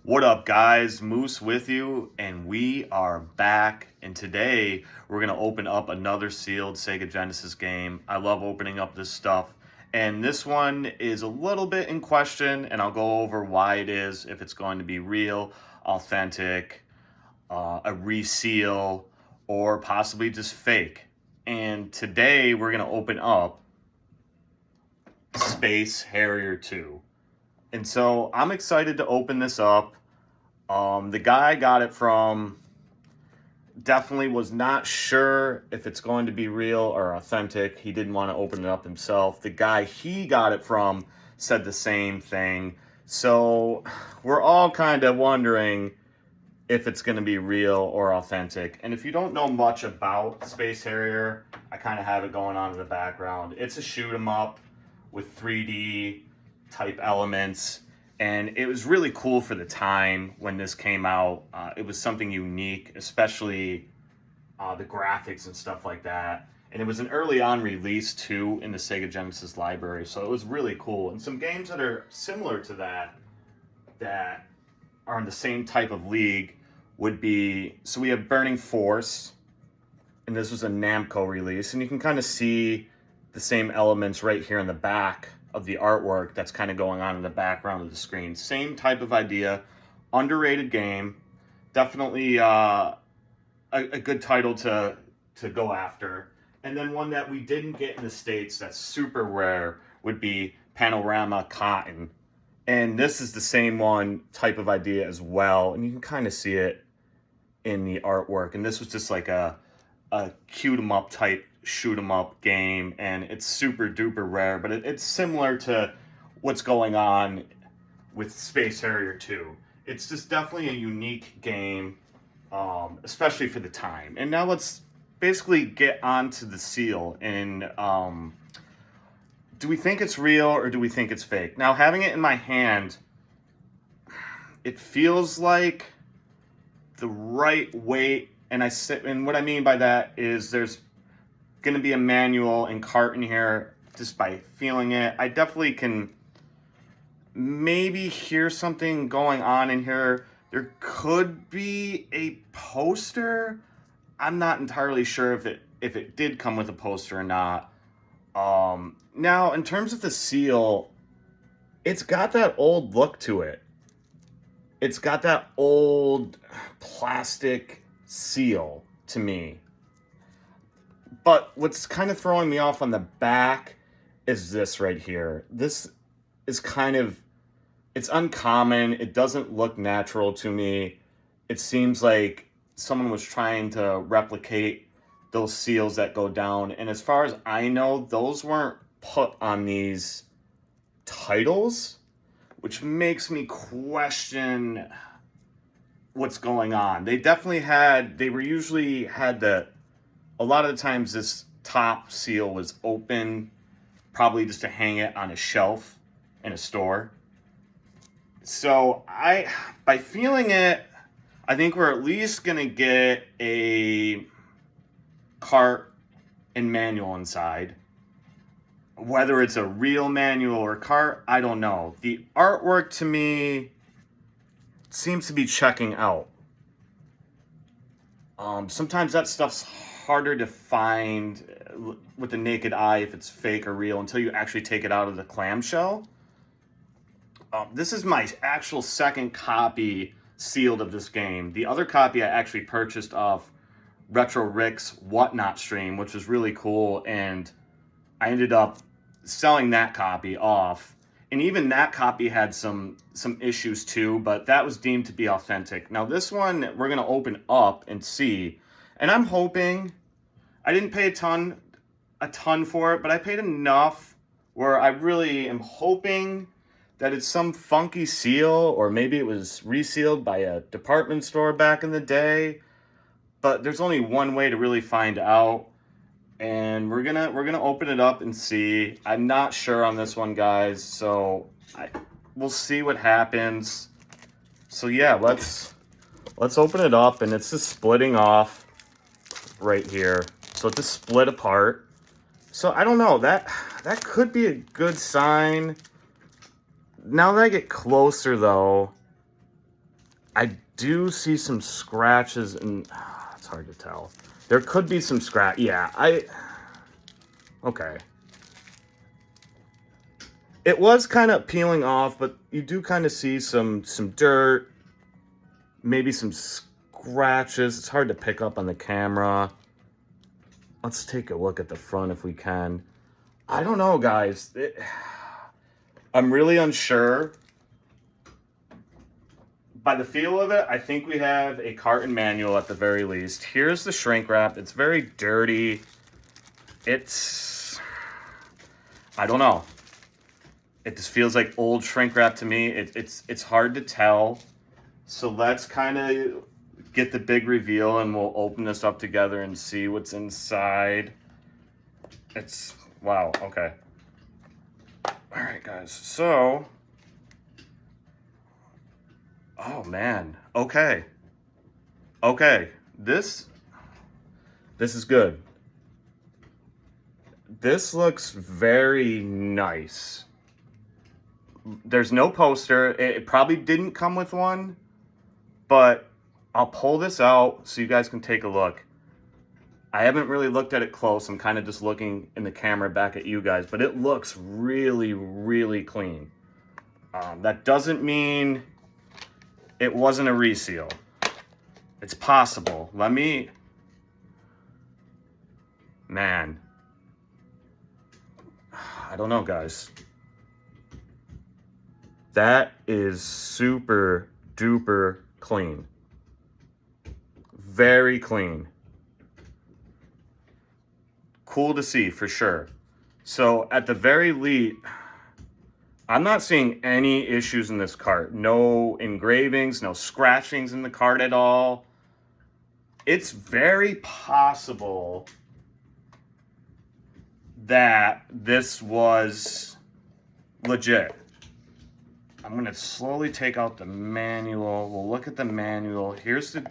What up, guys? Moose with you, and we are back. And today we're gonna open up another sealed Sega Genesis game. I love opening up this stuff, and this one is a little bit in question, and I'll go over why it is, if it's going to be real, authentic, a reseal, or possibly just fake. And today we're gonna open up Space Harrier 2. And so I'm excited to open this up. The guy I got it from definitely was not sure if it's going to be real or authentic. He didn't want to open it up himself. The guy he got it from said the same thing. So we're all kind of wondering if it's going to be real or authentic. And if you don't know much about Space Harrier, I kind of have it going on in the background. It's a shoot 'em up with 3D type elements, and it was really cool for the time when this came out. It was something unique, especially the graphics and stuff like that. And it was an early on release too in the Sega Genesis library, so it was really cool. And some games that are similar to that are in the same type of league would be, so we have Burning Force, and this was a Namco release, and you can kind of see the same elements right here in the back of the artwork that's kind of going on in the background of the screen. Same type of idea, underrated game, definitely a good title to go after. And then one that we didn't get in the States that's super rare would be Panorama Cotton. And this is the same one type of idea as well, and you can kind of see it in the artwork. And this was just like a cute 'em up type shoot 'em up game, and it's super duper rare, but it's similar to what's going on with Space Harrier 2. It's just definitely a unique game, especially for the time. And now let's basically get onto the seal. And do we think it's real or do we think it's fake? Now, having it in my hand, it feels like the right weight. And what I mean by that is there's going to be a manual and cart in here just by feeling it. I definitely can maybe hear something going on in here. There could be a poster. I'm not entirely sure if it did come with a poster or not. Now, in terms of the seal, it's got that old look to it. It's got that old plastic seal to me. But what's kind of throwing me off on the back is this right here. This is it's uncommon. It doesn't look natural to me. It seems like someone was trying to replicate those seals that go down. And as far as I know, those weren't put on these titles, which makes me question what's going on. They usually had a lot of the times this top seal was open, probably just to hang it on a shelf in a store. So by feeling it, I think we're at least gonna get a cart and manual inside. Whether it's a real manual or cart, I don't know. The artwork to me seems to be checking out. Sometimes that stuff's harder to find with the naked eye if it's fake or real until you actually take it out of the clamshell. This is my actual second copy sealed of this game. The other copy I actually purchased off Retro Rick's Whatnot stream, which was really cool, and I ended up selling that copy off. And even that copy had some issues too, but that was deemed to be authentic. Now this one we're gonna open up and see, and I'm hoping, I didn't pay a ton for it, but I paid enough where I really am hoping that it's some funky seal, or maybe it was resealed by a department store back in the day. But there's only one way to really find out, and we're gonna open it up and see. I'm not sure on this one, guys, so we'll see what happens. So yeah, let's open it up, and it's just splitting off right here. So it just split apart. So I don't know, that could be a good sign. Now that I get closer though, I do see some scratches, and it's hard to tell. There could be some scratch. Yeah, okay. It was kind of peeling off, but you do kind of see some dirt, maybe some scratches. It's hard to pick up on the camera. Let's take a look at the front if we can. I don't know, guys. I'm really unsure. By the feel of it, I think we have a carton manual at the very least. Here's the shrink wrap. It's very dirty. I don't know. It just feels like old shrink wrap to me. It's hard to tell. So let's kind of get the big reveal and we'll open this up together and see what's inside. Wow, okay. All right, guys, so, oh man, okay. Okay, this is good. This looks very nice. There's no poster. It probably didn't come with one, but I'll pull this out so you guys can take a look. I haven't really looked at it close. I'm kind of just looking in the camera back at you guys, but it looks really, really clean. That doesn't mean it wasn't a reseal. It's possible. Man, I don't know, guys. That is super duper clean. Very clean. Cool to see for sure. So at the very least, I'm not seeing any issues in this cart. No engravings, no scratchings in the cart at all. It's very possible that this was legit. I'm gonna slowly take out the manual. We'll look at the manual. Here's the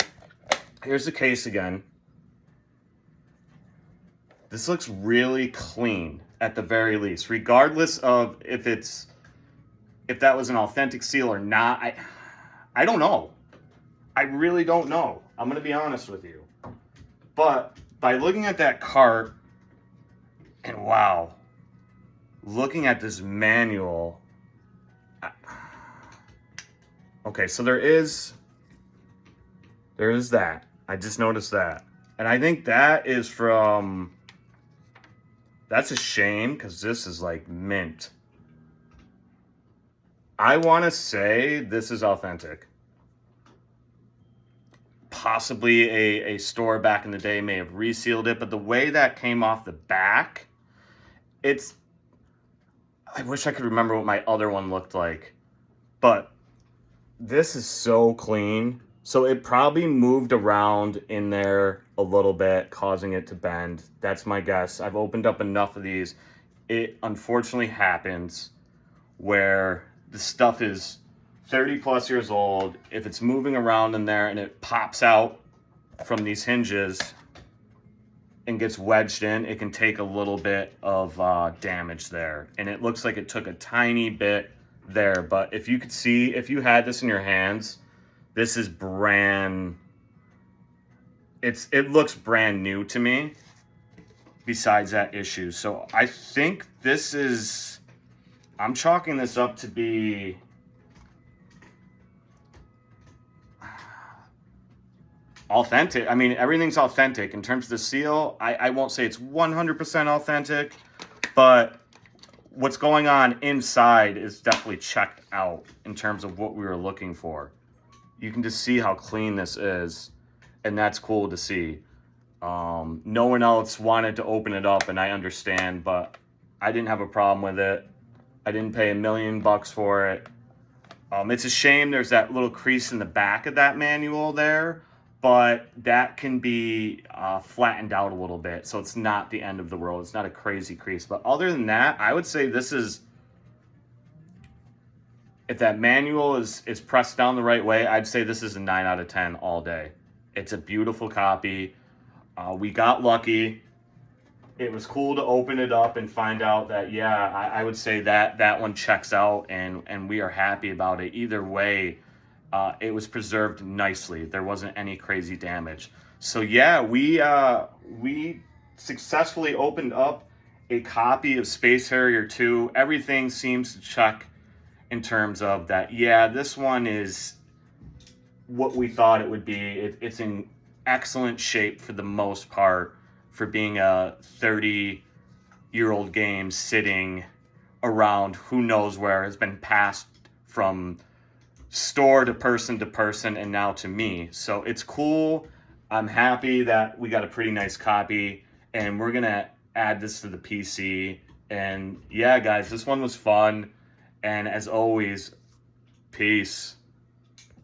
case again. This looks really clean at the very least, regardless of if that was an authentic seal or not. I don't know. I really don't know. I'm gonna be honest with you. But by looking at that cart, and wow, looking at this manual, okay, so there is that. I just noticed that. And I think that is from, that's a shame because this is like mint. I want to say this is authentic. Possibly a store back in the day may have resealed it, but the way that came off the back, I wish I could remember what my other one looked like. But this is so clean. So it probably moved around in there a little bit, causing it to bend. That's my guess. I've opened up enough of these. It unfortunately happens where the stuff is 30 plus years old. If it's moving around in there and it pops out from these hinges and gets wedged in, it can take a little bit of damage there. And it looks like it took a tiny bit there. But if you could see, if you had this in your hands, this is it looks brand new to me, besides that issue. So I think I'm chalking this up to be authentic. I mean, everything's authentic. In terms of the seal, I won't say it's 100% authentic, but what's going on inside is definitely checked out in terms of what we were looking for. You can just see how clean this is, and that's cool to see. No one else wanted to open it up, and I understand, but I didn't have a problem with it. I didn't pay $1 million for it. It's a shame there's that little crease in the back of that manual there, but that can be flattened out a little bit, so it's not the end of the world. It's not a crazy crease. But other than that, I would say this is, if that manual is pressed down the right way, I'd say this is a 9 out of 10 all day. It's a beautiful copy. We got lucky. It was cool to open it up and find out that, yeah, I would say that one checks out, and we are happy about it. Either way, it was preserved nicely. There wasn't any crazy damage. So yeah, we successfully opened up a copy of Space Harrier 2. Everything seems to check in terms of that. Yeah, this one is what we thought it would be. It's in excellent shape for the most part for being a 30-year-old game sitting around who knows where. It's been passed from store to person and now to me. So it's cool. I'm happy that we got a pretty nice copy, and we're gonna add this to the PC. And yeah, guys, this one was fun. And as always, peace.